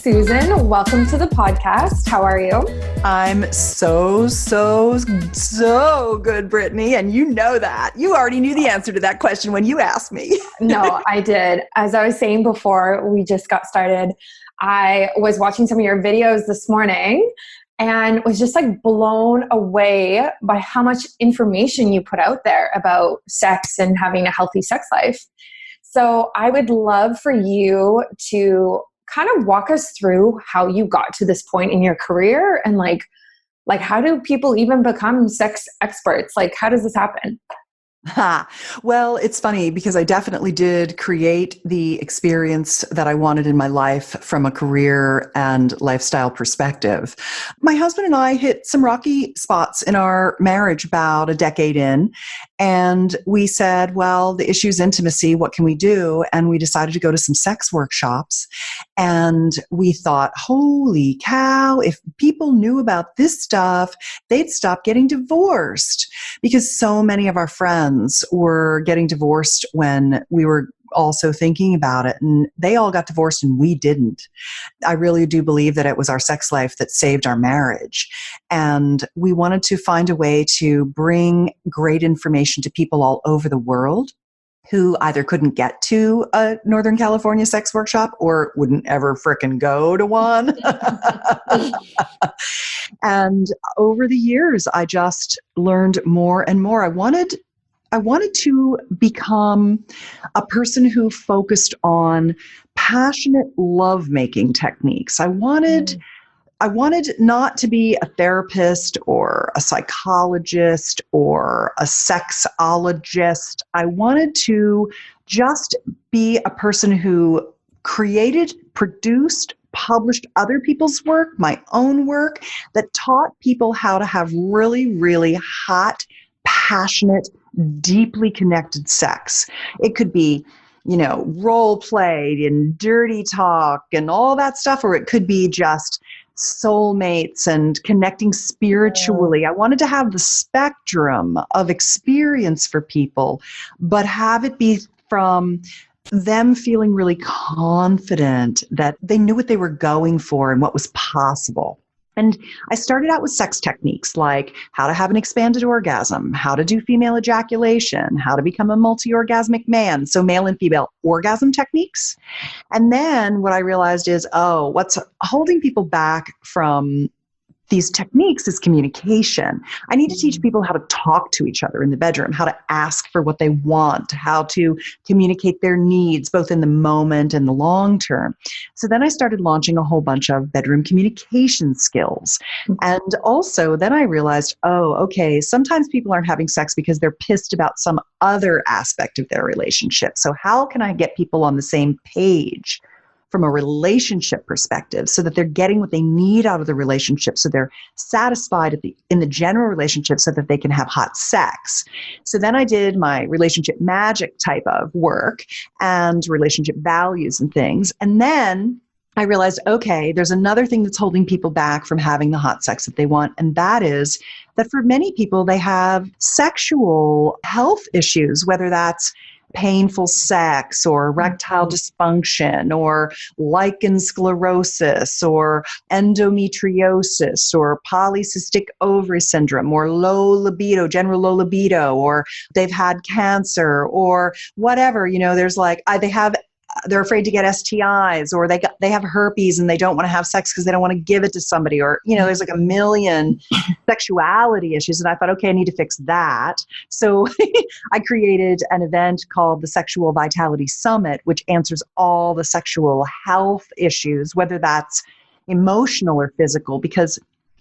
Susan. Welcome to the podcast. How are you? I'm so good, Brittany. And you know that. You already knew the answer to that question when you asked me. No, I did. As I was saying before we just got started, I was watching some of your videos this morning and was just like blown away by how much information you put out there about sex and having a healthy sex life. So I would love for you to kind of walk us through how you got to this point in your career and like how do people even become sex experts? Like, how does this happen? Well, it's funny because I definitely did create the experience that I wanted in my life from a career and lifestyle perspective. My husband and I hit some rocky spots in our marriage about a decade in, and we said, well, the issue is intimacy. What can we do? And we decided to go to some sex workshops. And we thought, holy cow, if people knew about this stuff, they'd stop getting divorced, because so many of our friends were getting divorced when we were also thinking about it, and they all got divorced and we didn't. I really do believe that it was our sex life that saved our marriage. And we wanted to find a way to bring great information to people all over the world who either couldn't get to a Northern California sex workshop or wouldn't ever frickin' go to one. And over the years, I just learned more and more. I wanted to become a person who focused on passionate lovemaking techniques. I wanted not to be a therapist or a psychologist or a sexologist. I wanted to just be a person who created, produced, published other people's work, my own work, that taught people how to have really, really hot, passionate, deeply connected sex. It could be, role play and dirty talk and all that stuff, or it could be just soulmates and connecting spiritually. I wanted to have the spectrum of experience for people, but have it be from them feeling really confident that they knew what they were going for and what was possible. And I started out with sex techniques like how to have an expanded orgasm, how to do female ejaculation, how to become a multi-orgasmic man, so male and female orgasm techniques. And then what I realized is, what's holding people back from these techniques is communication. I need to teach people how to talk to each other in the bedroom, how to ask for what they want, how to communicate their needs, both in the moment and the long term. So then I started launching a whole bunch of bedroom communication skills. And also then I realized, sometimes people aren't having sex because they're pissed about some other aspect of their relationship. So how can I get people on the same page from a relationship perspective so that they're getting what they need out of the relationship, so they're satisfied in the general relationship so that they can have hot sex. So then I did my relationship magic type of work and relationship values and things. And then I realized, there's another thing that's holding people back from having the hot sex that they want. And that is that for many people, they have sexual health issues, whether that's painful sex or erectile dysfunction or lichen sclerosis or endometriosis or polycystic ovary syndrome or general low libido, or they've had cancer or whatever. They're afraid to get STIs, or they have herpes and they don't want to have sex because they don't want to give it to somebody, or, there's like a million sexuality issues. And I thought, I need to fix that. So I created an event called the Sexual Vitality Summit, which answers all the sexual health issues, whether that's emotional or physical, because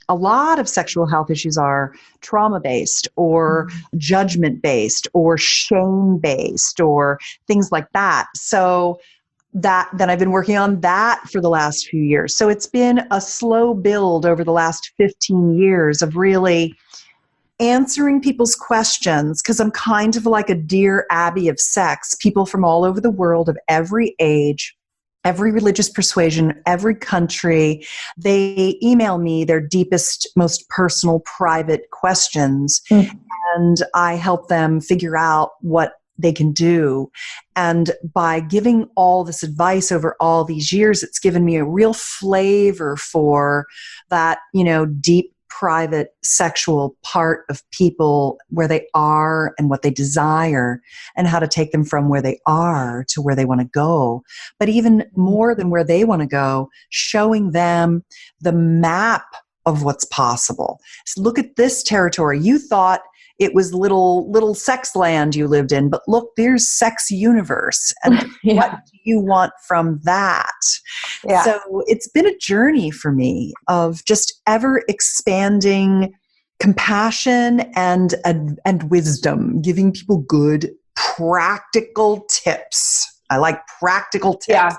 a lot of sexual health issues are trauma-based or judgment-based or shame-based or things like that. So then I've been working on that for the last few years. So it's been a slow build over the last 15 years of really answering people's questions, because I'm kind of like a Dear Abby of sex. People from all over the world of every age, every religious persuasion, every country, they email me their deepest, most personal, private questions. And I help them figure out what they can do. And by giving all this advice over all these years, it's given me a real flavor for that, deep, private sexual part of people, where they are and what they desire, and how to take them from where they are to where they want to go. But even more than where they want to go, showing them the map of what's possible. So look at this territory. You thought it was little sex land you lived in, but look, there's sex universe. And Yeah. what do you want from that? Yeah. So it's been a journey for me of just ever expanding compassion and wisdom, giving people good practical tips. I like practical tips. Yeah.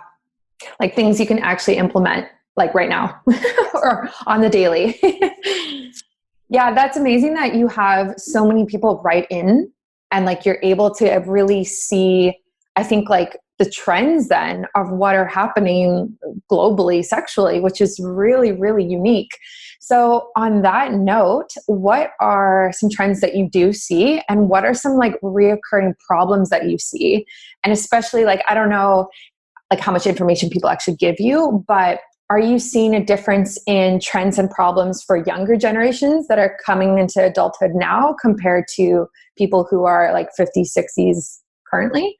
Like things you can actually implement, like right now or on the daily. Yeah, that's amazing that you have so many people write in, and like you're able to really see, I think, like the trends then of what are happening globally sexually, which is really, really unique. So on that note, what are some trends that you do see, and what are some like reoccurring problems that you see? And especially, like, I don't know like how much information people actually give you, but are you seeing a difference in trends and problems for younger generations that are coming into adulthood now compared to people who are like 50s, 60s currently?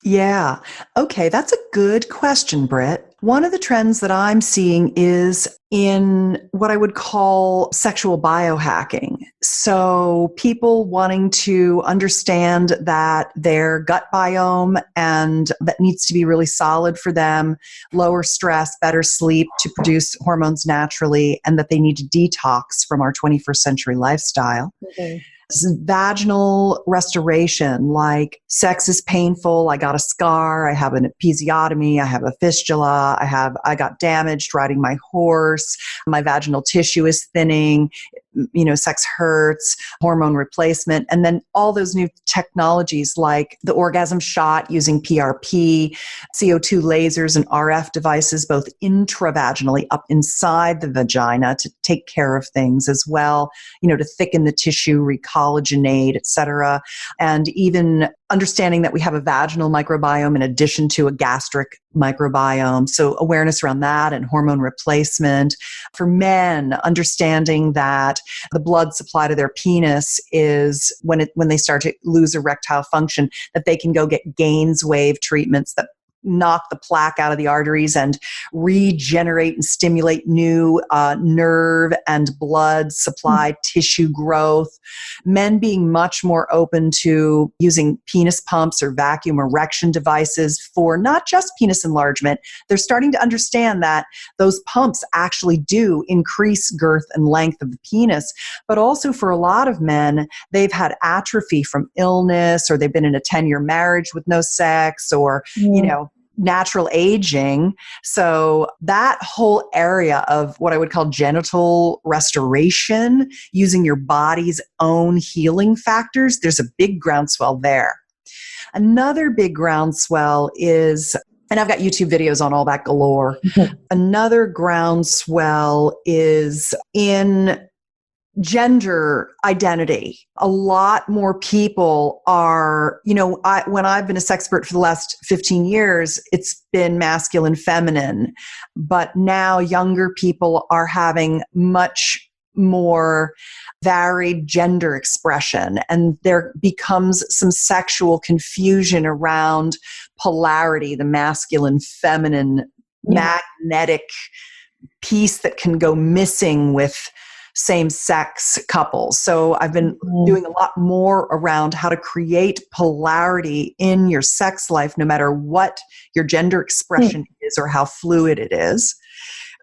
Yeah. Okay. That's a good question, Britt. One of the trends that I'm seeing is in what I would call sexual biohacking. So people wanting to understand that their gut biome and that needs to be really solid for them, lower stress, better sleep to produce hormones naturally, and that they need to detox from our 21st century lifestyle. Mm-hmm. Vaginal restoration, like sex is painful, I got a scar, I have an episiotomy, I have a fistula, I got damaged riding my horse, my vaginal tissue is thinning, sex hurts, hormone replacement, and then all those new technologies like the orgasm shot using PRP, CO2 lasers and RF devices, both intravaginally up inside the vagina to take care of things as well, to thicken the tissue, recollagenate, etc. And even understanding that we have a vaginal microbiome in addition to a gastric microbiome. So awareness around that and hormone replacement. For men, understanding that the blood supply to their penis is when they start to lose erectile function, that they can go get Gaines wave treatments that knock the plaque out of the arteries and regenerate and stimulate new nerve and blood supply, tissue growth. Men being much more open to using penis pumps or vacuum erection devices for not just penis enlargement. They're starting to understand that those pumps actually do increase girth and length of the penis. But also for a lot of men, they've had atrophy from illness, or they've been in a 10-year marriage with no sex, or, natural aging. So that whole area of what I would call genital restoration, using your body's own healing factors, there's a big groundswell there. Another big groundswell is, and I've got YouTube videos on all that galore. Another groundswell is in gender identity. A lot more people are, when I've been a sexpert for the last 15 years, it's been masculine, feminine, but now younger people are having much more varied gender expression, and there becomes some sexual confusion around polarity, the masculine, feminine, magnetic piece that can go missing with same-sex couples. So I've been doing a lot more around how to create polarity in your sex life, no matter what your gender expression is or how fluid it is.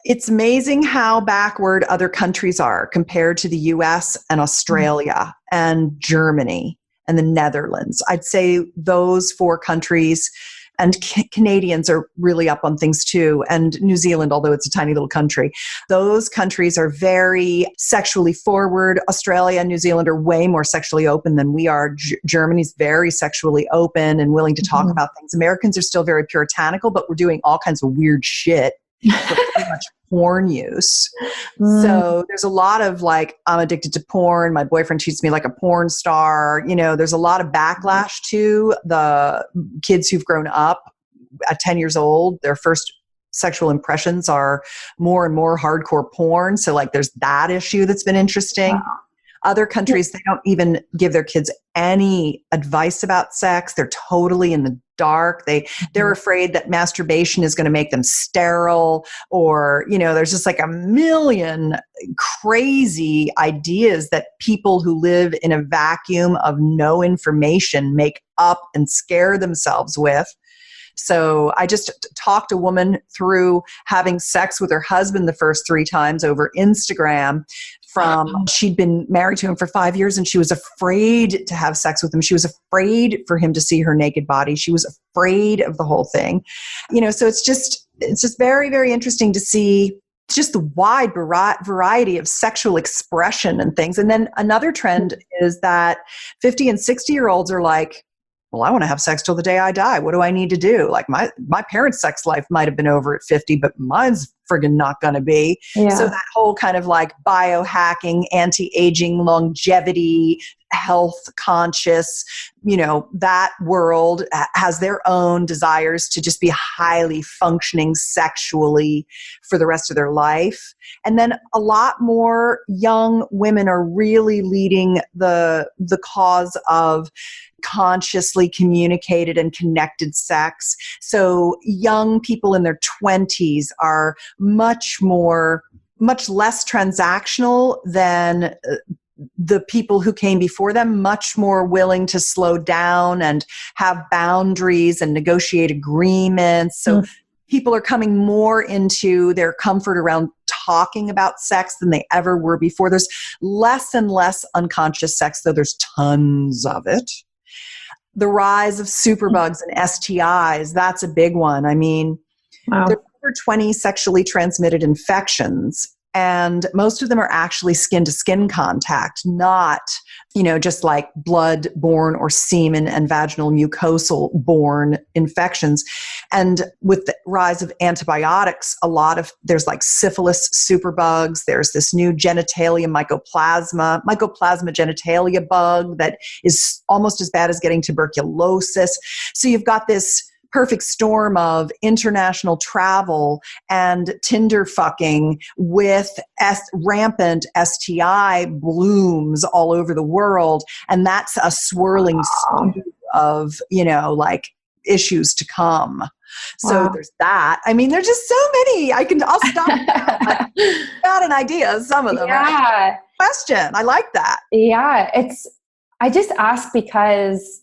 It's amazing how backward other countries are compared to the US and Australia and Germany and the Netherlands. I'd say those 4 countries, and Canadians are really up on things too, and New Zealand, although it's a tiny little country. Those countries are very sexually forward. Australia and New Zealand are way more sexually open than we are. Germany's very sexually open and willing to talk about things. Americans are still very puritanical, but we're doing all kinds of weird shit. We're pretty much porn use. Mm. So there's a lot of like, I'm addicted to porn. My boyfriend treats me like a porn star. You know, there's a lot of backlash to the kids who've grown up at 10 years old. Their first sexual impressions are more and more hardcore porn. So like there's that issue that's been interesting. Wow. Other countries, they don't even give their kids any advice about sex. They're totally in the dark. They're afraid that masturbation is going to make them sterile, or, you know, there's just like a million crazy ideas that people who live in a vacuum of no information make up and scare themselves with. So I just talked a woman through having sex with her husband the first 3 times over Instagram. She'd been married to him for 5 years, and she was afraid to have sex with him. She was afraid for him to see her naked body. She was afraid of the whole thing. You know, so it's just very, very interesting to see just the wide variety of sexual expression and things. And then another trend is that 50 and 60-year-olds are like, well, I want to have sex till the day I die. What do I need to do? Like my parents' sex life might have been over at 50, but mine's friggin' not going to be. Yeah. So that whole kind of like biohacking, anti-aging, longevity, health conscious, you know, that world has their own desires to just be highly functioning sexually for the rest of their life. And then a lot more young women are really leading the cause of consciously communicated and connected sex. So young people in their 20s are much less transactional than the people who came before them, much more willing to slow down and have boundaries and negotiate agreements. So people are coming more into their comfort around talking about sex than they ever were before. There's less and less unconscious sex, though there's tons of it. The rise of superbugs and STIs, that's a big one. I mean, wow. There's over 20 sexually transmitted infections, and most of them are actually skin-to-skin contact, not, you know, just like blood-borne or semen and vaginal mucosal-borne infections. And with the rise of antibiotics, there's like syphilis superbugs. There's this new genitalia mycoplasma genitalia bug that is almost as bad as getting tuberculosis. So you've got this perfect storm of international travel and Tinder fucking with rampant STI blooms all over the world. And that's a swirling stew of, you know, like issues to come. So there's that. I mean, there's just so many. I'll stop. I got an idea of some of them. Yeah. Right? Question. I like that. Yeah. I just ask because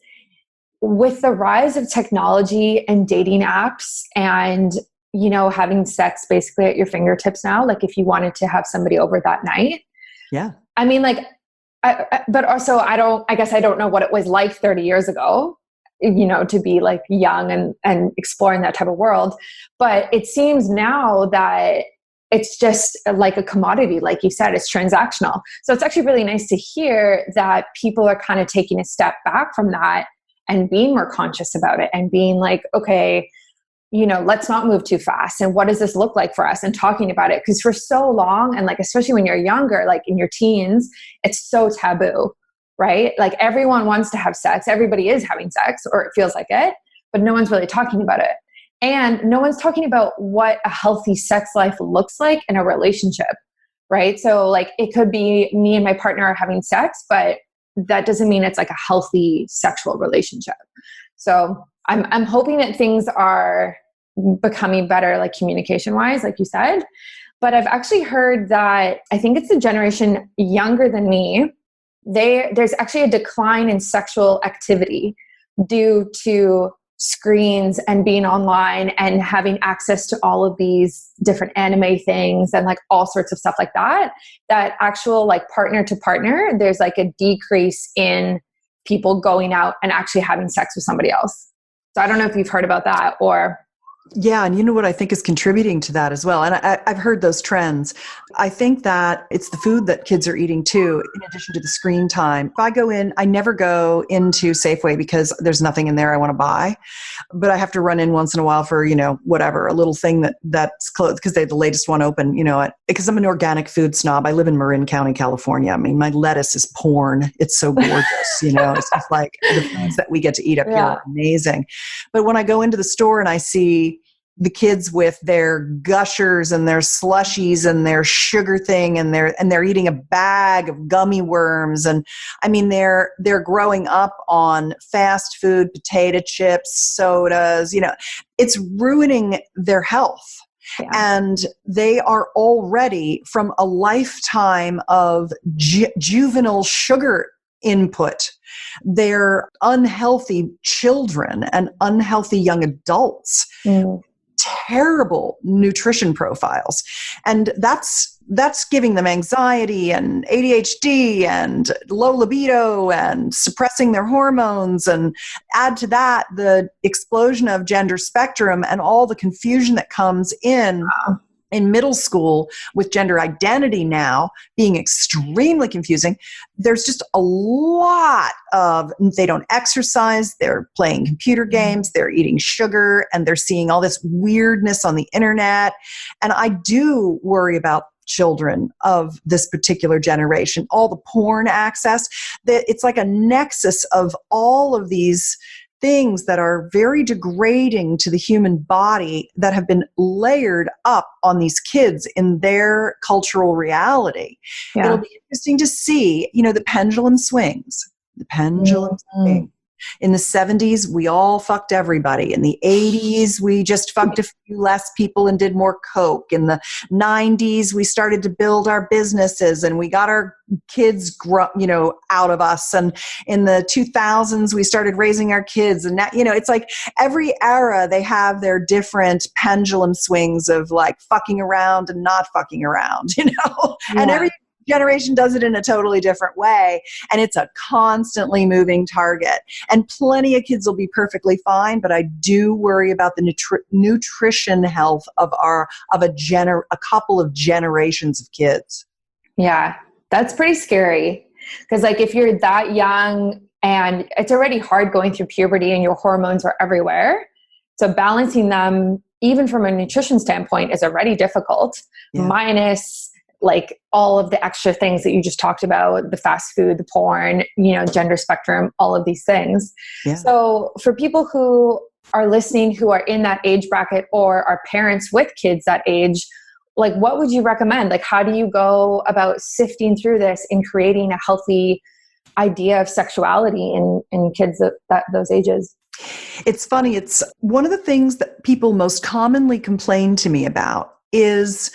with the rise of technology and dating apps and, you know, having sex basically at your fingertips now, like if you wanted to have somebody over that night. Yeah. I mean, like, but also I guess I don't know what it was like 30 years ago, you know, to be like young and exploring that type of world. But it seems now that it's just like a commodity, like you said, it's transactional. So it's actually really nice to hear that people are kind of taking a step back from that and being more conscious about it and being like, okay, you know, let's not move too fast. And what does this look like for us? And talking about it. Because for so long, and like, especially when you're younger, like in your teens, it's so taboo, right? Like everyone wants to have sex. Everybody is having sex, or it feels like it, but no one's really talking about it. And no one's talking about what a healthy sex life looks like in a relationship, right? So like it could be me and my partner are having sex, but that doesn't mean it's like a healthy sexual relationship. So I'm hoping that things are becoming better, like communication wise, like you said. But I've actually heard that I think it's a generation younger than me. There's actually a decline in sexual activity due to screens and being online and having access to all of these different anime things and like all sorts of stuff like that actual like partner to partner, there's like a decrease in people going out and actually having sex with somebody else. So I don't know if you've heard about that or. Yeah, and you know what I think is contributing to that as well. And I've heard those trends. I think that it's the food that kids are eating too, in addition to the screen time. If I go in, I never go into Safeway because there's nothing in there I want to buy. But I have to run in once in a while for, whatever, a little thing that's closed because they have the latest one open, because I'm an organic food snob. I live in Marin County, California. I mean, my lettuce is porn. It's so gorgeous, It's just like the foods that we get to eat up here are amazing. But when I go into the store and I see the kids with their gushers and their slushies and their sugar thing and they're eating a bag of gummy worms, and I mean they're growing up on fast food, potato chips, sodas, it's ruining their health. Yeah. And they are already from a lifetime of juvenile sugar input. They're unhealthy children and unhealthy young adults. Terrible nutrition profiles. And that's giving them anxiety and ADHD and low libido and suppressing their hormones. And add to that the explosion of gender spectrum and all the confusion that comes in middle school with gender identity now being extremely confusing. There's just a lot of, they don't exercise, they're playing computer games, they're eating sugar, and they're seeing all this weirdness on the internet. And I do worry about children of this particular generation, all the porn access, that it's like a nexus of all of these things that are very degrading to the human body that have been layered up on these kids in their cultural reality. Yeah. It'll be interesting to see, the pendulum swings. The pendulum swings. In the 70s, we all fucked everybody. In the 80s, we just fucked a few less people and did more coke. In the 90s, we started to build our businesses and we got our kids, out of us. And in the 2000s, we started raising our kids. And now, it's like every era, they have their different pendulum swings of like fucking around and not fucking around, and every generation does it in a totally different way, and it's a constantly moving target. And plenty of kids will be perfectly fine, but I do worry about the nutrition health of a couple of generations of kids. Yeah, that's pretty scary, because like if you're that young and it's already hard going through puberty and your hormones are everywhere, so balancing them even from a nutrition standpoint is already difficult, minus like all of the extra things that you just talked about, the fast food, the porn, gender spectrum, all of these things. Yeah. So for people who are listening, who are in that age bracket or are parents with kids that age, like what would you recommend? Like how do you go about sifting through this and creating a healthy idea of sexuality in kids that those ages? It's funny. It's one of the things that people most commonly complain to me about is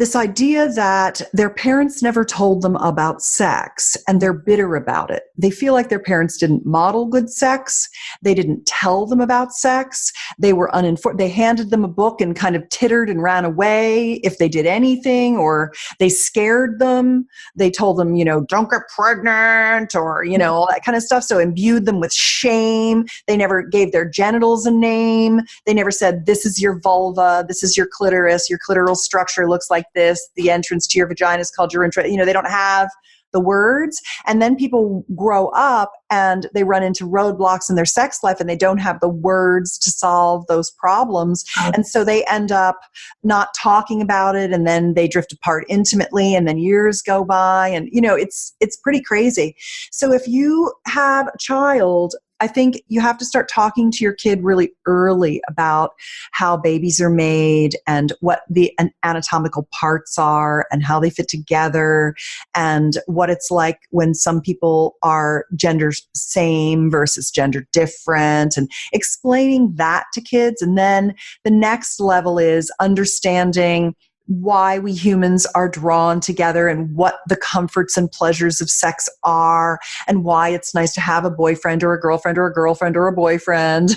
this idea that their parents never told them about sex and they're bitter about it. They feel like their parents didn't model good sex. They didn't tell them about sex. They were uninformed. They handed them a book and kind of tittered and ran away if they did anything, or they scared them. They told them, don't get pregnant, or, all that kind of stuff. So imbued them with shame. They never gave their genitals a name. They never said, this is your vulva. This is your clitoris. Your clitoral structure looks like this, the entrance to your vagina is called urethra. They don't have the words. And then people grow up and they run into roadblocks in their sex life and they don't have the words to solve those problems. And so they end up not talking about it, and then they drift apart intimately, and then years go by, and it's pretty crazy. So if you have a child, I think you have to start talking to your kid really early about how babies are made and what the anatomical parts are and how they fit together, and what it's like when some people are gender same versus gender different, and explaining that to kids. And then the next level is understanding why we humans are drawn together and what the comforts and pleasures of sex are, and why it's nice to have a boyfriend or a girlfriend or a girlfriend or a boyfriend,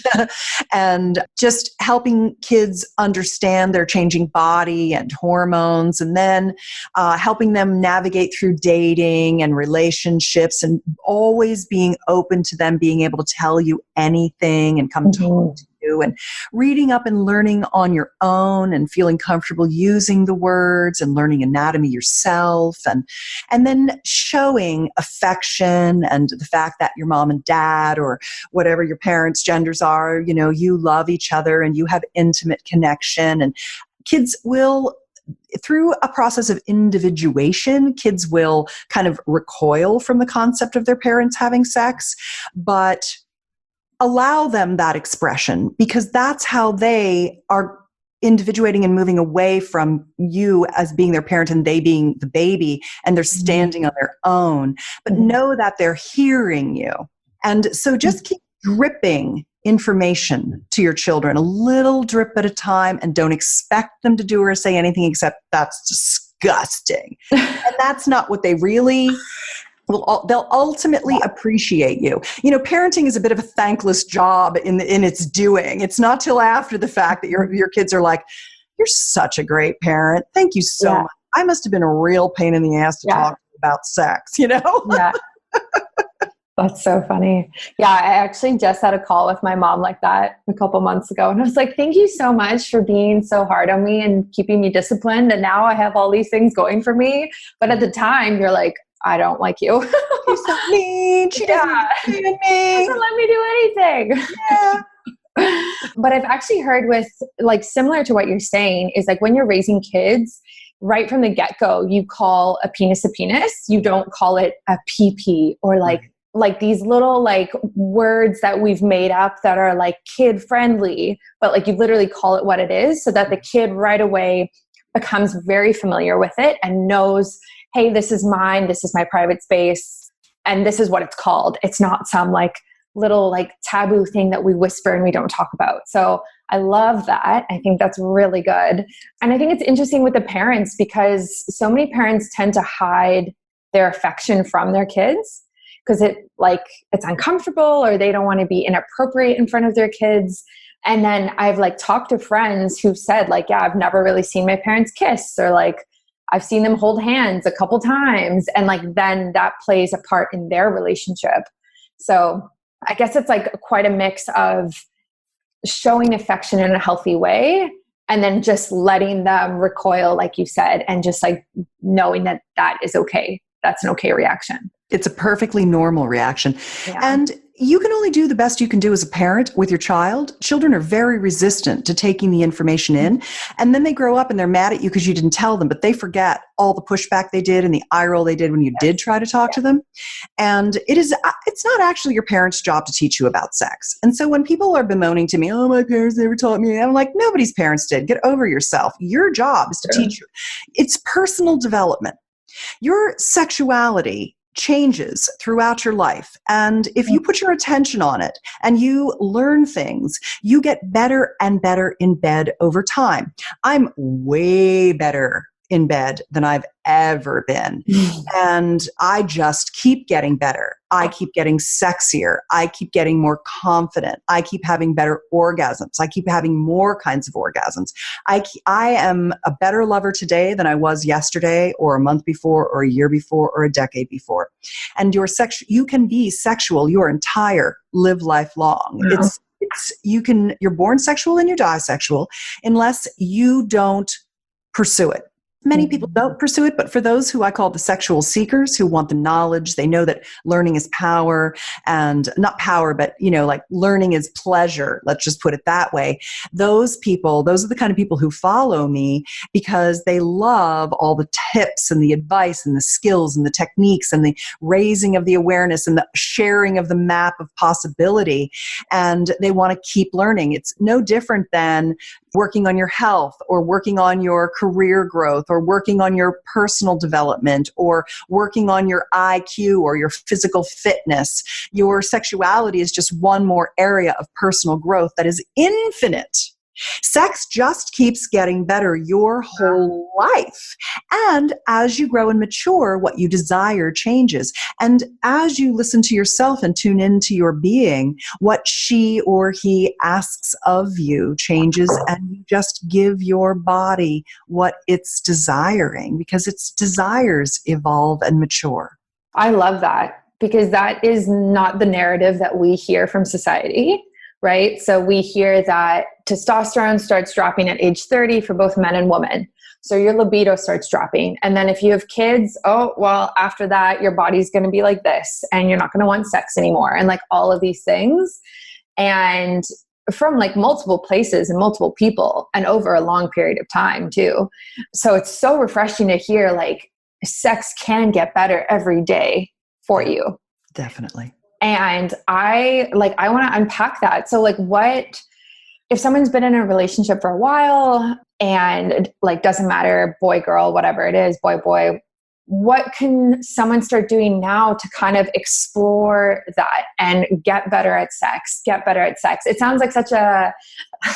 and just helping kids understand their changing body and hormones, and then helping them navigate through dating and relationships, and always being open to them being able to tell you anything and come talk to you. you, and reading up and learning on your own and feeling comfortable using the words and learning anatomy yourself, and then showing affection and the fact that your mom and dad, or whatever your parents' genders are, you love each other and you have intimate connection. And kids will, through a process of individuation, kids will kind of recoil from the concept of their parents having sex, but allow them that expression, because that's how they are individuating and moving away from you as being their parent and they being the baby, and they're standing on their own. But know that they're hearing you. And so just keep dripping information to your children, a little drip at a time, and don't expect them to do or say anything except that's disgusting. And that's not what they really will. They'll ultimately appreciate you. Parenting is a bit of a thankless job in its doing. It's not till after the fact that your kids are like, "You're such a great parent. Thank you so much. I must have been a real pain in the ass to talk about sex." Yeah. That's so funny. Yeah, I actually just had a call with my mom like that a couple months ago. And I was like, thank you so much for being so hard on me and keeping me disciplined. And now I have all these things going for me. But at the time, you're like, I don't like you. You're so mean. She doesn't let me do anything. Yeah. But I've actually heard with, like, similar to what you're saying, is like when you're raising kids, right from the get-go, you call a penis. You don't call it a pee-pee, or like these little like words that we've made up that are like kid friendly, but like you literally call it what it is, so that the kid right away becomes very familiar with it and knows, hey, this is mine, this is my private space, and this is what it's called. It's not some like little like taboo thing that we whisper and we don't talk about. So I love that. I think that's really good. And I think it's interesting with the parents, because so many parents tend to hide their affection from their kids because it's uncomfortable, or they don't want to be inappropriate in front of their kids. And then I've like talked to friends who've said like, yeah, I've never really seen my parents kiss, or like I've seen them hold hands a couple times. And like, then that plays a part in their relationship. So I guess it's like quite a mix of showing affection in a healthy way, and then just letting them recoil, like you said, and just like knowing that that is okay. That's an okay reaction. It's a perfectly normal reaction. Yeah. And you can only do the best you can do as a parent with your child. Children are very resistant to taking the information in. And then they grow up and they're mad at you because you didn't tell them, but they forget all the pushback they did and the eye roll they did when you did try to talk to them. And it's not actually your parents' job to teach you about sex. And so when people are bemoaning to me, oh, my parents never taught me, I'm like, nobody's parents did. Get over yourself. Your job is to teach you. It's personal development. Your sexuality changes throughout your life. And if you put your attention on it and you learn things, you get better and better in bed over time. I'm way better in bed than I've ever been. And I just keep getting better. I keep getting sexier. I keep getting more confident. I keep having better orgasms. I keep having more kinds of orgasms. I am a better lover today than I was yesterday, or a month before, or a year before, or a decade before. And you can be sexual your entire live life long. Yeah. You're born sexual and you die sexual unless you don't pursue it. Many people don't pursue it, but for those who I call the sexual seekers, who want the knowledge, they know that learning is power, and not power, but like learning is pleasure. Let's just put it that way. Those are the kind of people who follow me because they love all the tips and the advice and the skills and the techniques and the raising of the awareness and the sharing of the map of possibility. And they want to keep learning. It's no different than working on your health, or working on your career growth, or working on your personal development, or working on your IQ or your physical fitness. Your sexuality is just one more area of personal growth that is infinite. Sex just keeps getting better your whole life. And as you grow and mature, what you desire changes. And as you listen to yourself and tune into your being, what she or he asks of you changes, and you just give your body what it's desiring, because its desires evolve and mature. I love that, because that is not the narrative that we hear from society. right? So we hear that testosterone starts dropping at age 30 for both men and women. So your libido starts dropping. And then if you have kids, oh, well, after that, your body's going to be like this and you're not going to want sex anymore. And like all of these things. And from like multiple places and multiple people and over a long period of time too. So it's so refreshing to hear like sex can get better every day for you. Definitely. And I want to unpack that. So like what, if someone's been in a relationship for a while and like, doesn't matter, boy, girl, whatever it is, boy, what can someone start doing now to kind of explore that and get better at sex? It sounds like such a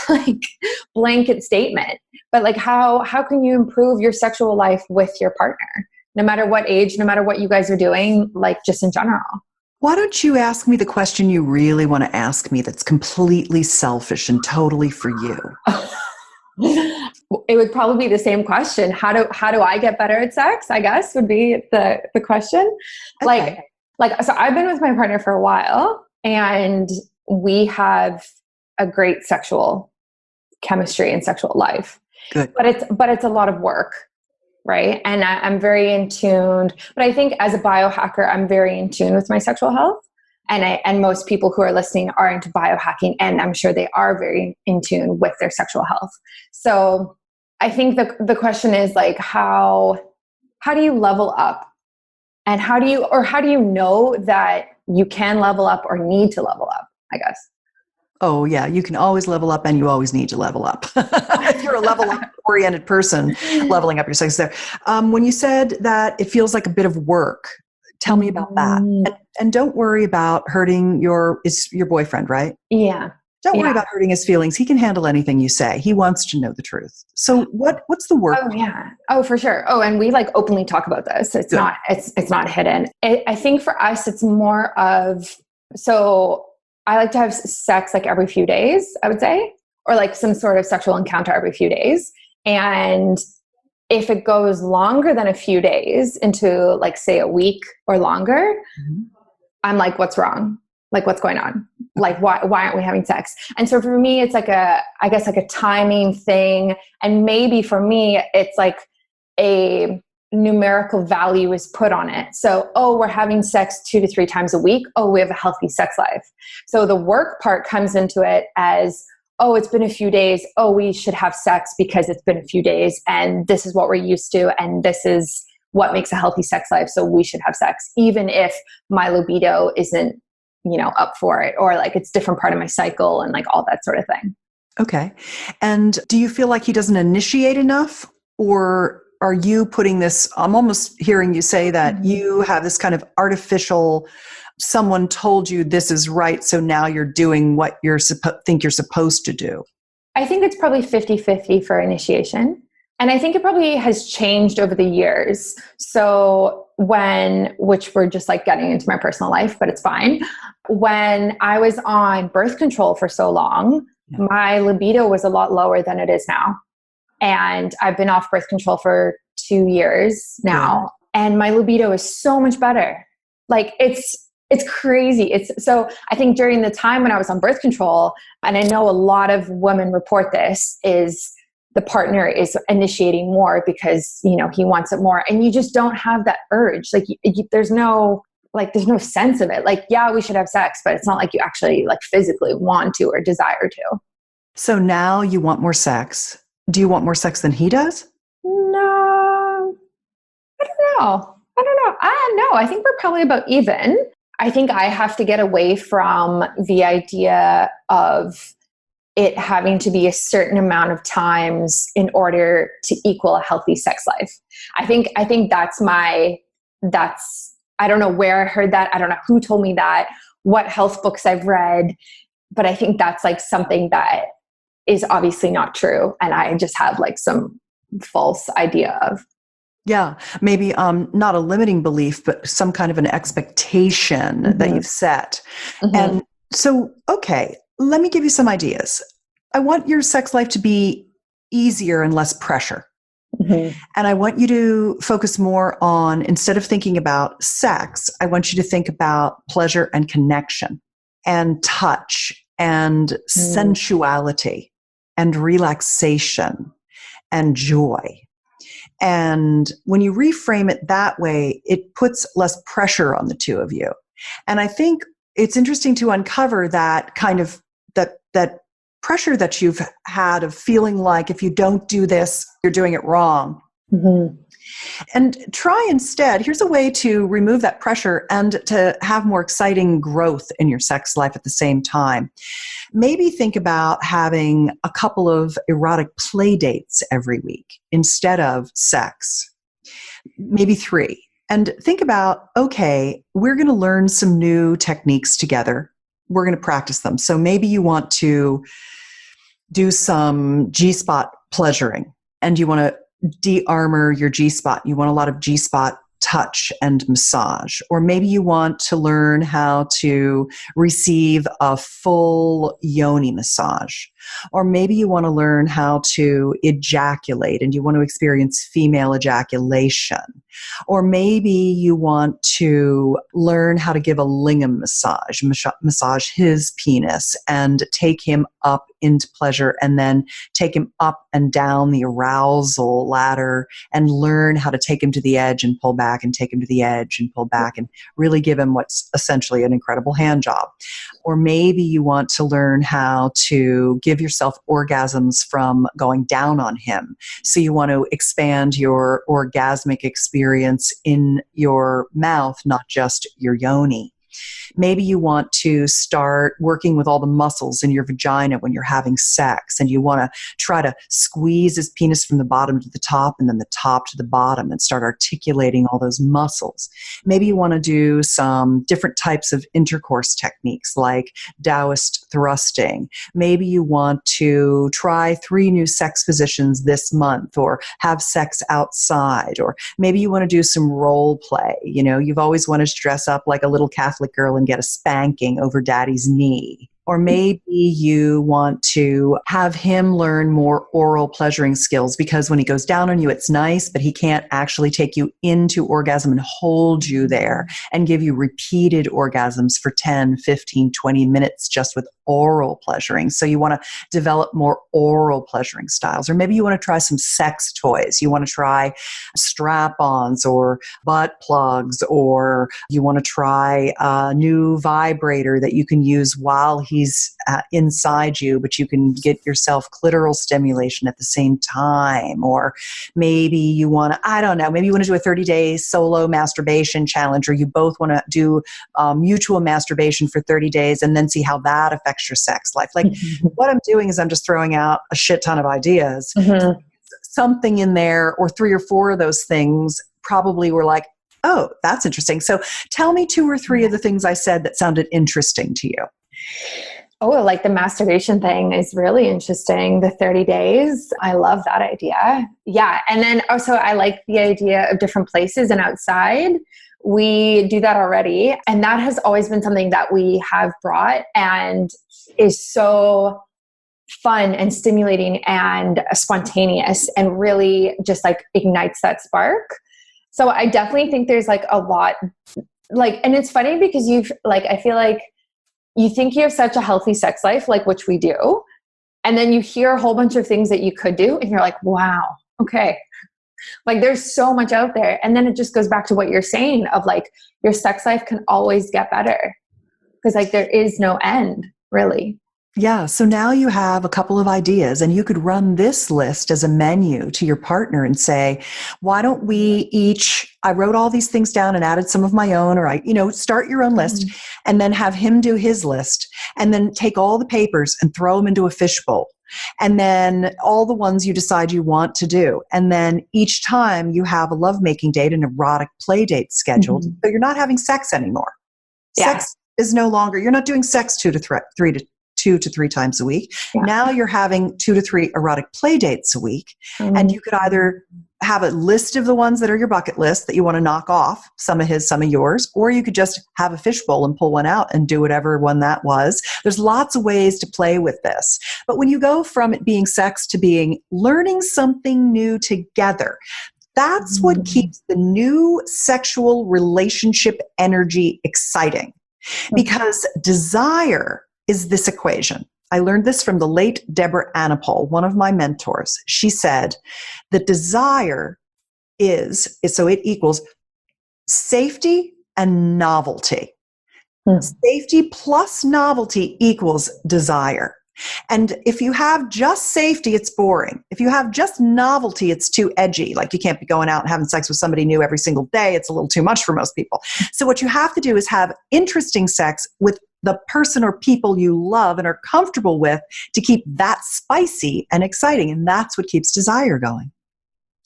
like blanket statement, but like how can you improve your sexual life with your partner, no matter what age, no matter what you guys are doing, like just in general? Why don't you ask me the question you really want to ask me that's completely selfish and totally for you? It would probably be the same question. How do I get better at sex? I guess would be the question. Okay. So I've been with my partner for a while and we have a great sexual chemistry and sexual life. Good. But it's a lot of work. Right. And I'm very in tune, but I think as a biohacker, I'm very in tune with my sexual health. And most people who are listening are into biohacking, and I'm sure they are very in tune with their sexual health. So I think the question is like, how do you level up? And how do you know that you can level up or need to level up, I guess? Oh, yeah. You can always level up and you always need to level up. If you're a level up oriented person, leveling up your sex there. When you said that it feels like a bit of work, tell me about that. And don't worry about hurting your boyfriend, right? Yeah. Don't worry about hurting his feelings. He can handle anything you say. He wants to know the truth. So what's the work? Oh, yeah. Oh, for sure. Oh, and we like openly talk about this. It's not hidden. I think for us, it's more of, so I like to have sex like every few days, I would say, or like some sort of sexual encounter every few days. And if it goes longer than a few days into like, say, a week or longer, I'm like, what's wrong? Like, what's going on? Like, why aren't we having sex? And so for me, it's like I guess like a timing thing. And maybe for me, it's like a numerical value is put on it. So, oh, we're having sex 2 to 3 times a week. Oh, we have a healthy sex life. So the work part comes into it as, oh, it's been a few days. Oh, we should have sex because it's been a few days and this is what we're used to. And this is what makes a healthy sex life. So we should have sex, even if my libido isn't, up for it, or like it's different part of my cycle and like all that sort of thing. Okay. And do you feel like he doesn't initiate enough, or are you putting this, I'm almost hearing you say that you have this kind of artificial, someone told you this is right, so now you're doing what you think you're supposed to do? I think it's probably 50-50 for initiation. And I think it probably has changed over the years. So which we're just like getting into my personal life, but it's fine. When I was on birth control for so long, my libido was a lot lower than it is now. And I've been off birth control for 2 years now. And my libido is so much better. Like it's crazy. So I think during the time when I was on birth control, and I know a lot of women report this, is the partner is initiating more because, he wants it more. And you just don't have that urge. Like there's no sense of it. Like, yeah, we should have sex, but it's not like you actually like physically want to or desire to. So now you want more sex. Do you want more sex than he does? No, I don't know. No, I think we're probably about even. I think I have to get away from the idea of it having to be a certain amount of times in order to equal a healthy sex life. I think I don't know where I heard that. I don't know who told me that, what health books I've read, but I think that's like something that is obviously not true. And I just have like some false idea of. Yeah, maybe not a limiting belief, but some kind of an expectation that you've set. And so, okay, let me give you some ideas. I want your sex life to be easier and less pressure. And I want you to focus more on, instead of thinking about sex, I want you to think about pleasure and connection and touch and sensuality and relaxation and joy. And when you reframe it that way, it puts less pressure on the two of you. And I think it's interesting to uncover that kind of that pressure that you've had of feeling like if you don't do this, you're doing it wrong. Mm-hmm. And try instead, here's a way to remove that pressure and to have more exciting growth in your sex life at the same time. Maybe think about having a couple of erotic play dates every week instead of sex. Maybe 3. And think about, okay, we're going to learn some new techniques together. We're going to practice them. So maybe you want to do some G-spot pleasuring and you want to de-armor your G-spot. You want a lot of G-spot touch and massage. Or maybe you want to learn how to receive a full yoni massage. Or maybe you want to learn how to ejaculate and you want to experience female ejaculation. Or maybe you want to learn how to give a lingam massage his penis and take him up into pleasure and then take him up and down the arousal ladder and learn how to take him to the edge and pull back and take him to the edge and pull back and really give him what's essentially an incredible hand job. Or maybe you want to learn how to give yourself orgasms from going down on him. So you want to expand your orgasmic experience in your mouth, not just your yoni. Maybe you want to start working with all the muscles in your vagina when you're having sex, and you want to try to squeeze his penis from the bottom to the top and then the top to the bottom and start articulating all those muscles. Maybe you want to do some different types of intercourse techniques like Taoist thrusting. Maybe you want to try 3 new sex positions this month or have sex outside. Or maybe you want to do some role play. You know, you've always wanted to dress up like a little Catholic girl and get a spanking over daddy's knee. Or maybe you want to have him learn more oral pleasuring skills because when he goes down on you, it's nice, but he can't actually take you into orgasm and hold you there and give you repeated orgasms for 10, 15, 20 minutes just with oral pleasuring. So you want to develop more oral pleasuring styles. Or maybe you want to try some sex toys. You want to try strap-ons or butt plugs, or you want to try a new vibrator that you can use while he's inside you, but you can get yourself clitoral stimulation at the same time. Or maybe you want to, I don't know, maybe you want to do a 30-day solo masturbation challenge, or you both want to do mutual masturbation for 30 days and then see how that affects your sex life. Like what I'm doing is I'm just throwing out a shit ton of ideas. Mm-hmm. Something in there, or 3 or 4 of those things probably were like, oh, that's interesting. So tell me 2 or 3 of the things I said that sounded interesting to you. Oh, like the masturbation thing is really interesting. The 30 days. I love that idea. Yeah. And then also I like the idea of different places and outside. We do that already. And that has always been something that we have brought and is so fun and stimulating and spontaneous and really just like ignites that spark. So I definitely think there's like a lot, like, and it's funny because you've like, I feel like you think you have such a healthy sex life, like which we do. And then you hear a whole bunch of things that you could do and you're like, wow, okay. Like there's so much out there. And then it just goes back to what you're saying of like your sex life can always get better because like there is no end really. Yeah. So now you have a couple of ideas and you could run this list as a menu to your partner and say, why don't we each, I wrote all these things down and added some of my own, or start your own list and then have him do his list and then take all the papers and throw them into a fishbowl. And then all the ones you decide you want to do. And then each time you have a lovemaking date, an erotic play date scheduled. So you're not having sex anymore. Yeah. Sex is no longer, you're not doing sex 2 to 3 times a week. Yeah. Now you're having 2 to 3 erotic play dates a week. And you could either have a list of the ones that are your bucket list that you want to knock off, some of his, some of yours, or you could just have a fishbowl and pull one out and do whatever one that was. There's lots of ways to play with this. But when you go from it being sex to being learning something new together, that's what keeps the new sexual relationship energy exciting. Because desire is this equation. I learned this from the late Deborah Anapol, one of my mentors. She said that desire so it equals safety and novelty. Safety plus novelty equals desire. And if you have just safety, it's boring. If you have just novelty, it's too edgy. Like you can't be going out and having sex with somebody new every single day. It's a little too much for most people. So what you have to do is have interesting sex with the person or people you love and are comfortable with to keep that spicy and exciting. And that's what keeps desire going.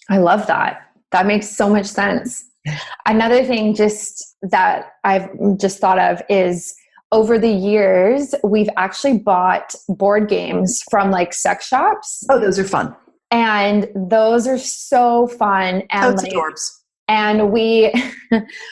I love that. That makes so much sense. Another thing just that I've just thought of is over the years, we've actually bought board games from like sex shops. Oh, those are fun. And those are so fun. And Totes adorbs. And we,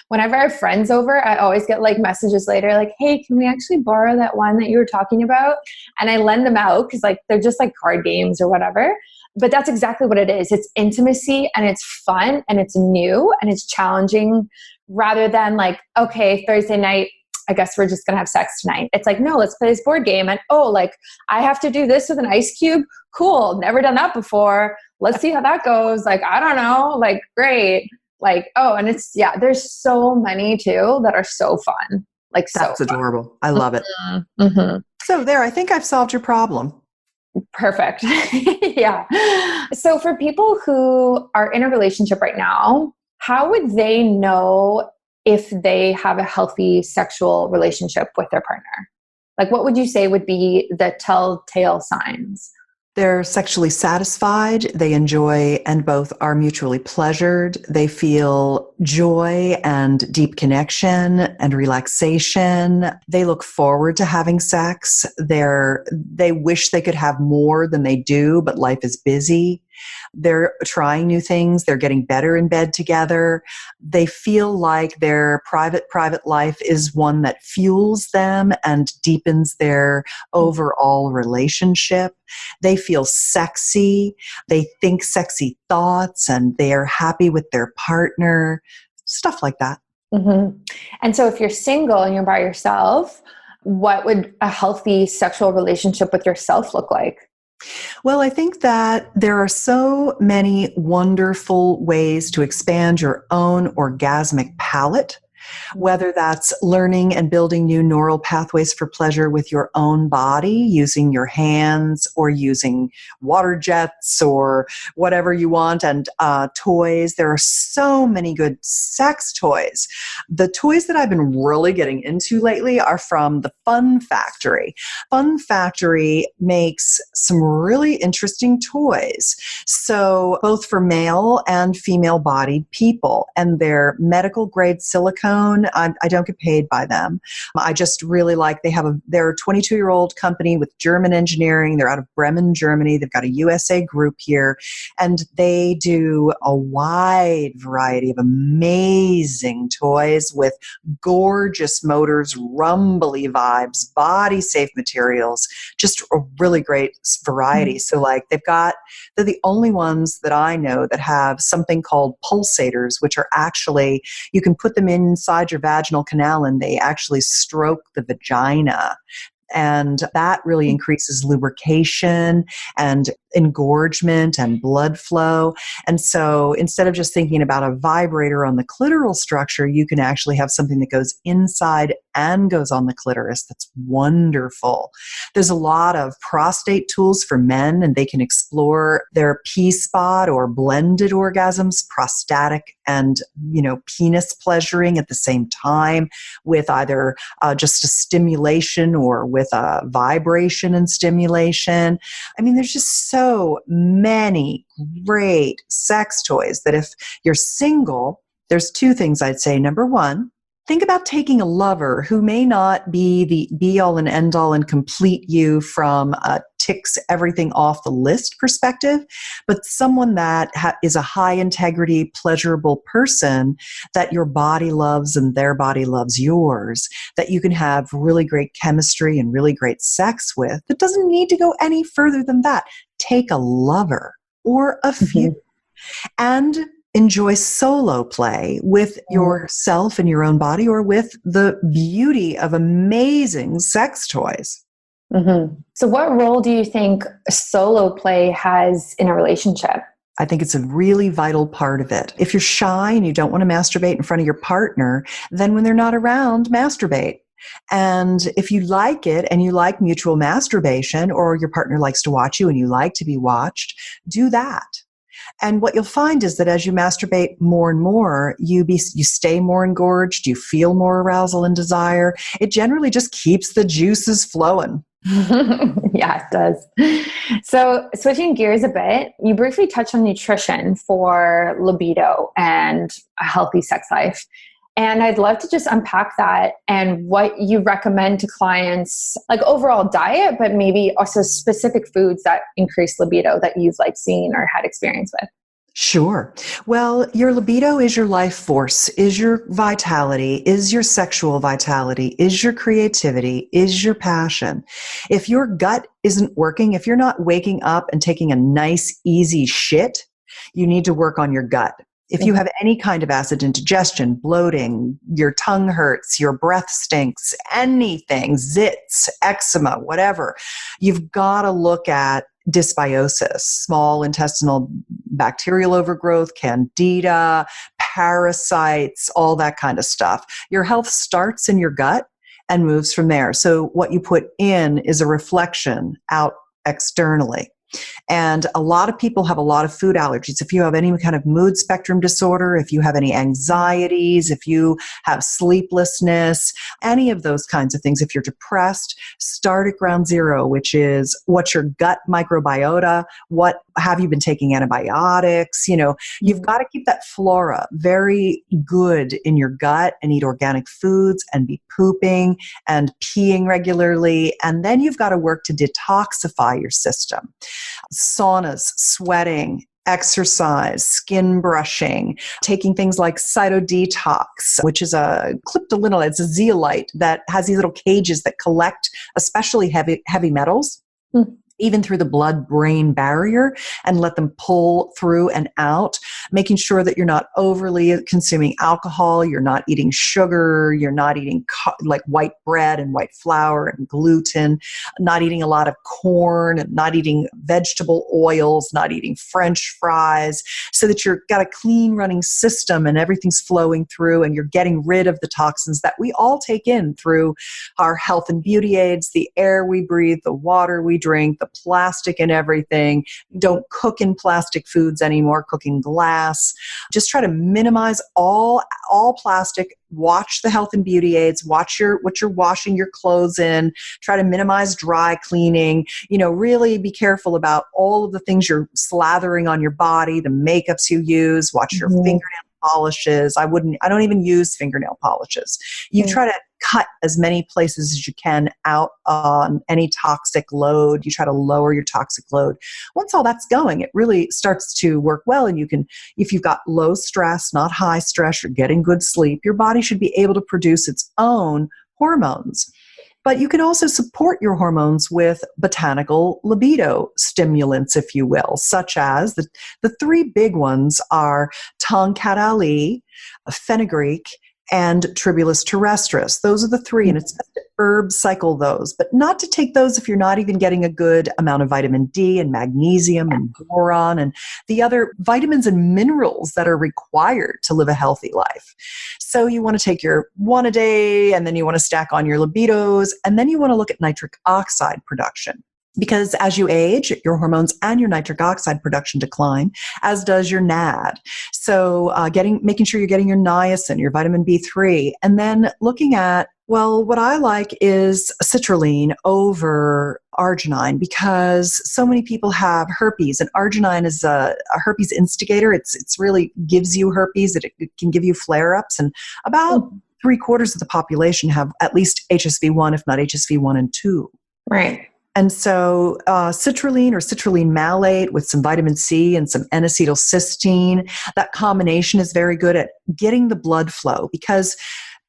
whenever I have friends over, I always get like messages later, like, hey, can we actually borrow that one that you were talking about? And I lend them out because like they're just like card games or whatever. But that's exactly what it is. It's intimacy and it's fun and it's new and it's challenging rather than like, okay, Thursday night, I guess we're just going to have sex tonight. It's like, no, let's play this board game. And oh, like I have to do this with an ice cube. Cool. Never done that before. Let's see how that goes. Like, I don't know, like, great. Like, oh, and it's, yeah, there's so many too that are so fun. Like, that's so adorable. Fun. I love it. Mm-hmm. So there, I think I've solved your problem. Perfect. Yeah. So for people who are in a relationship right now, how would they know if they have a healthy sexual relationship with their partner? Like, what would you say would be the telltale signs? They're sexually satisfied, they enjoy and both are mutually pleasured. They feel joy and deep connection and relaxation. They look forward to having sex. They wish they could have more than they do, but life is busy. They're trying new things. They're getting better in bed together. They feel like their private life is one that fuels them and deepens their overall relationship. They feel sexy. They think sexy thoughts and they are happy with their partner, stuff like that. Mm-hmm. And so if you're single and you're by yourself, what would a healthy sexual relationship with yourself look like? Well, I think that there are so many wonderful ways to expand your own orgasmic palette, whether that's learning and building new neural pathways for pleasure with your own body, using your hands or using water jets or whatever you want, and toys. There are so many good sex toys. The toys that I've been really getting into lately are from the Fun Factory. Fun Factory makes some really interesting toys. So both for male and female bodied people, and they're medical grade silicone. I don't get paid by them. I just really like, they're a 22-year-old company with German engineering. They're out of Bremen, Germany. They've got a USA group here, and they do a wide variety of amazing toys with gorgeous motors, rumbly vibes, body safe materials, just a really great variety. So like they're the only ones that I know that have something called pulsators, which are actually, you can put them inside your vaginal canal and they actually stroke the vagina. And that really increases lubrication and engorgement and blood flow. And so instead of just thinking about a vibrator on the clitoral structure, you can actually have something that goes inside and goes on the clitoris. That's wonderful. There's a lot of prostate tools for men, and they can explore their P-spot or blended orgasms, prostatic and, penis pleasuring at the same time with either just a stimulation or with a vibration and stimulation. I mean, there's just so many great sex toys that if you're single, there's two things I'd say. Number one, think about taking a lover who may not be the be-all and end-all and complete you from a ticks everything off the list perspective, but someone that is a high-integrity, pleasurable person that your body loves and their body loves yours, that you can have really great chemistry and really great sex with. It doesn't need to go any further than that. Take a lover or a few and enjoy solo play with yourself and your own body or with the beauty of amazing sex toys. So what role do you think solo play has in a relationship? I think it's a really vital part of it. If you're shy and you don't want to masturbate in front of your partner, then when they're not around, masturbate. And if you like it and you like mutual masturbation, or your partner likes to watch you and you like to be watched, do that. And what you'll find is that as you masturbate more and more, you stay more engorged, you feel more arousal and desire. It generally just keeps the juices flowing. Yeah, it does. So, switching gears a bit, you briefly touched on nutrition for libido and a healthy sex life. And I'd love to just unpack that and what you recommend to clients, like overall diet, but maybe also specific foods that increase libido that you've like seen or had experience with. Sure. Well, your libido is your life force, is your vitality, is your sexual vitality, is your creativity, is your passion. If your gut isn't working, if you're not waking up and taking a nice, easy shit, you need to work on your gut. If you have any kind of acid indigestion, bloating, your tongue hurts, your breath stinks, anything, zits, eczema, whatever, you've got to look at dysbiosis, small intestinal bacterial overgrowth, candida, parasites, all that kind of stuff. Your health starts in your gut and moves from there. So what you put in is a reflection out externally. And a lot of people have a lot of food allergies. If you have any kind of mood spectrum disorder, if you have any anxieties, if you have sleeplessness, any of those kinds of things, if you're depressed, start at ground zero, which is what's your gut microbiota? What have you been taking antibiotics? You've got to keep that flora very good in your gut and eat organic foods and be pooping and peeing regularly. And then you've got to work to detoxify your system. Saunas, sweating, exercise, skin brushing, taking things like cytodetox, which is a cliptolinol, it's a zeolite that has these little cages that collect especially heavy metals. Even through the blood-brain barrier, and let them pull through and out, making sure that you're not overly consuming alcohol, you're not eating sugar, you're not eating like white bread and white flour and gluten, not eating a lot of corn, and not eating vegetable oils, not eating French fries, so that you've got a clean running system and everything's flowing through and you're getting rid of the toxins that we all take in through our health and beauty aids, the air we breathe, the water we drink, the plastic and everything. Don't cook in plastic foods anymore, cook in glass. Just try to minimize all plastic. Watch the health and beauty aids, watch what you're washing your clothes in, try to minimize dry cleaning, really be careful about all of the things you're slathering on your body, the makeups you use, watch your fingernail polishes. I don't even use fingernail polishes. You try to cut as many places as you can out on any toxic load. You try to lower your toxic load. Once all that's going, it really starts to work well. And you can, if you've got low stress, not high stress, you're getting good sleep, your body should be able to produce its own hormones. But you can also support your hormones with botanical libido stimulants, if you will, such as the three big ones are tongkat ali, fenugreek, and Tribulus terrestris. Those are the three, and it's best to herb cycle those, but not to take those if you're not even getting a good amount of vitamin D and magnesium and boron and the other vitamins and minerals that are required to live a healthy life. So you want to take your one a day, and then you want to stack on your libidos, and then you want to look at nitric oxide production. Because as you age, your hormones and your nitric oxide production decline, as does your NAD. So making sure you're getting your niacin, your vitamin B3, and then looking at, well, what I like is citrulline over arginine, because so many people have herpes, and arginine is a herpes instigator. It's really gives you herpes. It can give you flare-ups, and about 3/4 of the population have at least HSV1, if not HSV1 and 2. Right. And so citrulline or citrulline malate with some vitamin C and some N-acetylcysteine, that combination is very good at getting the blood flow, because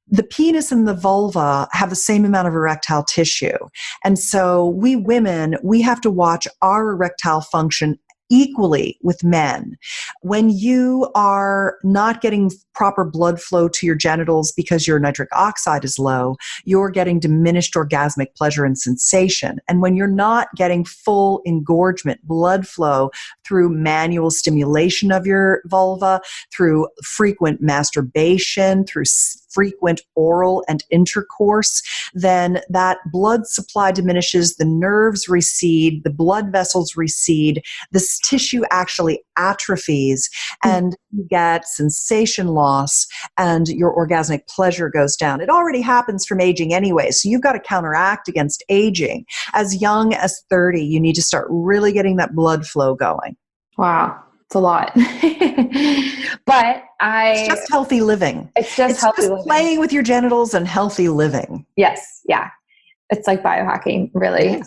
the penis and the vulva have the same amount of erectile tissue. And so we women, we have to watch our erectile function equally with men. When you are not getting proper blood flow to your genitals because your nitric oxide is low, you're getting diminished orgasmic pleasure and sensation. And when you're not getting full engorgement, blood flow through manual stimulation of your vulva, through frequent masturbation, through frequent oral and intercourse, then that blood supply diminishes, the nerves recede, the blood vessels recede, this tissue actually atrophies, and you get sensation loss, and your orgasmic pleasure goes down. It already happens from aging anyway, so you've got to counteract against aging. As young as 30, you need to start really getting that blood flow going. Wow. It's a lot. But it's just healthy living. It's just healthy living. Playing with your genitals and healthy living. Yes. Yeah. It's like biohacking, really.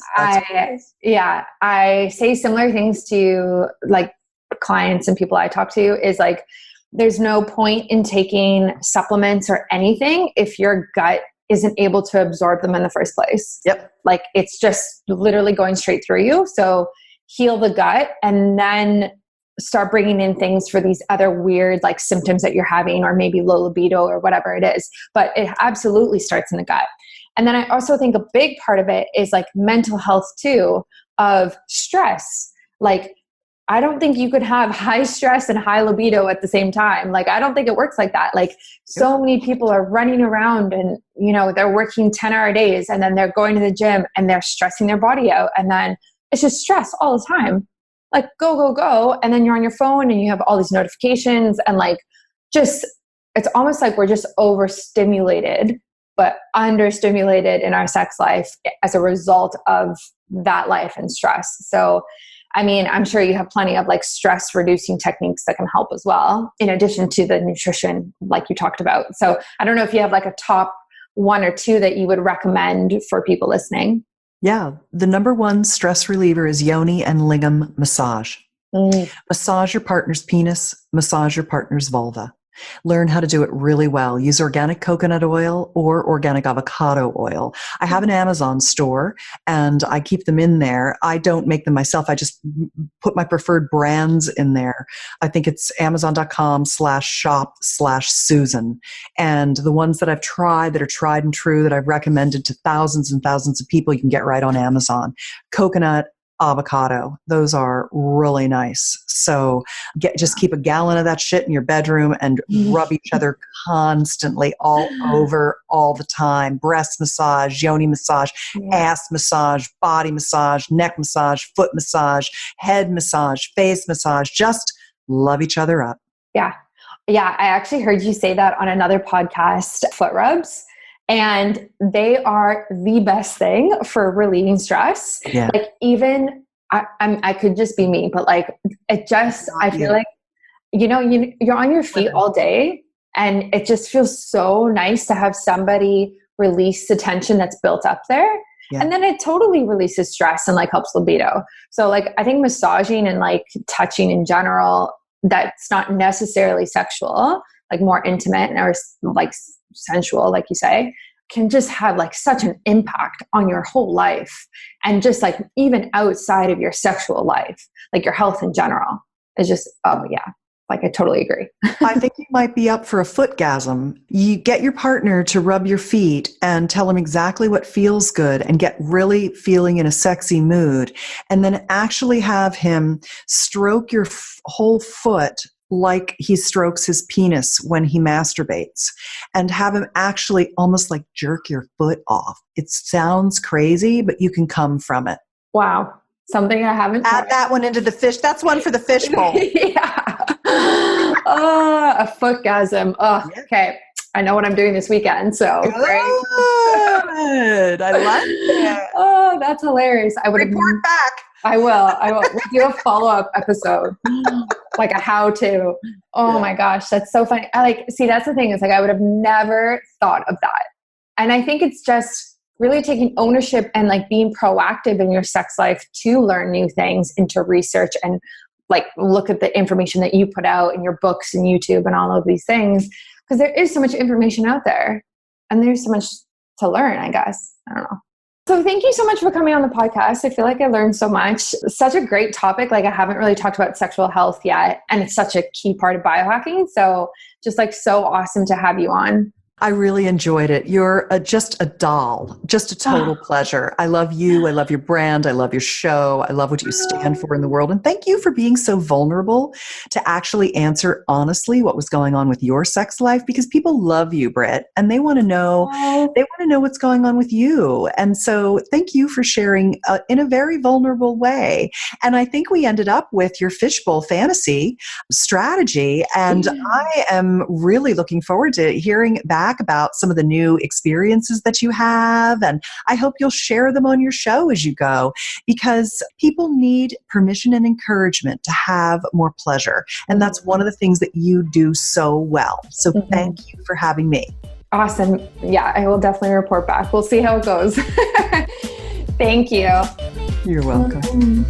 Yes, I say similar things to like clients and people I talk to is like, there's no point in taking supplements or anything if your gut isn't able to absorb them in the first place. Yep. Like it's just literally going straight through you. So heal the gut and then start bringing in things for these other weird like symptoms that you're having, or maybe low libido or whatever it is. But it absolutely starts in the gut. And then I also think a big part of it is like mental health too, of stress. Like, I don't think you could have high stress and high libido at the same time. Like, I don't think it works like that. Like, so many people are running around and, you know, they're working 10-hour days and then they're going to the gym and they're stressing their body out. And then it's just stress all the time. Like, go, go, go. And then you're on your phone and you have all these notifications and like, just, it's almost like we're just overstimulated, but understimulated in our sex life as a result of that life and stress. So, I mean, I'm sure you have plenty of like stress reducing techniques that can help as well, in addition to the nutrition, like you talked about. So I don't know if you have like a top one or two that you would recommend for people listening. Yeah. The number one stress reliever is yoni and lingam massage. Massage your partner's penis, massage your partner's vulva. Learn how to do it really well. Use organic coconut oil or organic avocado oil. I have an Amazon store and I keep them in there. I don't make them myself. I just put my preferred brands in there. I think it's amazon.com/shop/Susan. And the ones that I've tried that are tried and true that I've recommended to thousands and thousands of people, you can get right on Amazon. Coconut, avocado, those are really nice. So just keep a gallon of that shit in your bedroom and rub each other constantly all over all the time. Breast massage, yoni massage, ass massage, body massage, neck massage, foot massage, head massage, face massage. Just love each other up. Yeah. Yeah. I actually heard you say that on another podcast, foot rubs. And they are the best thing for relieving stress. Yeah. Like even, I could just be me, but like, it just, I feel like, you know, you're on your feet all day and it just feels so nice to have somebody release the tension that's built up there. Yeah. And then it totally releases stress and like helps libido. So like, I think massaging and like touching in general, that's not necessarily sexual, like more intimate or like sensual, like you say, can just have like such an impact on your whole life. And just like even outside of your sexual life, like your health in general is just, oh yeah, like I totally agree. I think you might be up for a footgasm. You get your partner to rub your feet and tell him exactly what feels good and get really feeling in a sexy mood. And then actually have him stroke your whole foot like he strokes his penis when he masturbates, and have him actually almost like jerk your foot off. It sounds crazy, but you can come from it. Wow. Something I haven't Add tried. that one into the fish. That's one for the fish bowl. Yeah. Oh, a footgasm. Oh, yeah. Okay. I know what I'm doing this weekend. So good. I like it. Oh, that's hilarious. I would report back. I will. We'll do a follow-up episode, like a how-to. Oh my gosh, that's so funny. See, that's the thing is like, I would have never thought of that. And I think it's just really taking ownership and like being proactive in your sex life to learn new things and to research and like look at the information that you put out in your books and YouTube and all of these things. Because there is so much information out there and there's so much to learn, I guess. I don't know. So thank you so much for coming on the podcast. I feel like I learned so much. Such a great topic. Like I haven't really talked about sexual health yet, and it's such a key part of biohacking. So just like so awesome to have you on. I really enjoyed it. You're just a doll, just a total pleasure. I love you. I love your brand. I love your show. I love what you stand for in the world. And thank you for being so vulnerable to actually answer honestly what was going on with your sex life, because people love you, Britt, and they want to know, what's going on with you. And so thank you for sharing in a very vulnerable way. And I think we ended up with your fishbowl fantasy strategy. And I am really looking forward to hearing back about some of the new experiences that you have. And I hope you'll share them on your show as you go, because people need permission and encouragement to have more pleasure. And that's one of the things that you do so well. So thank you for having me. Awesome. Yeah, I will definitely report back. We'll see how it goes. Thank you. You're welcome.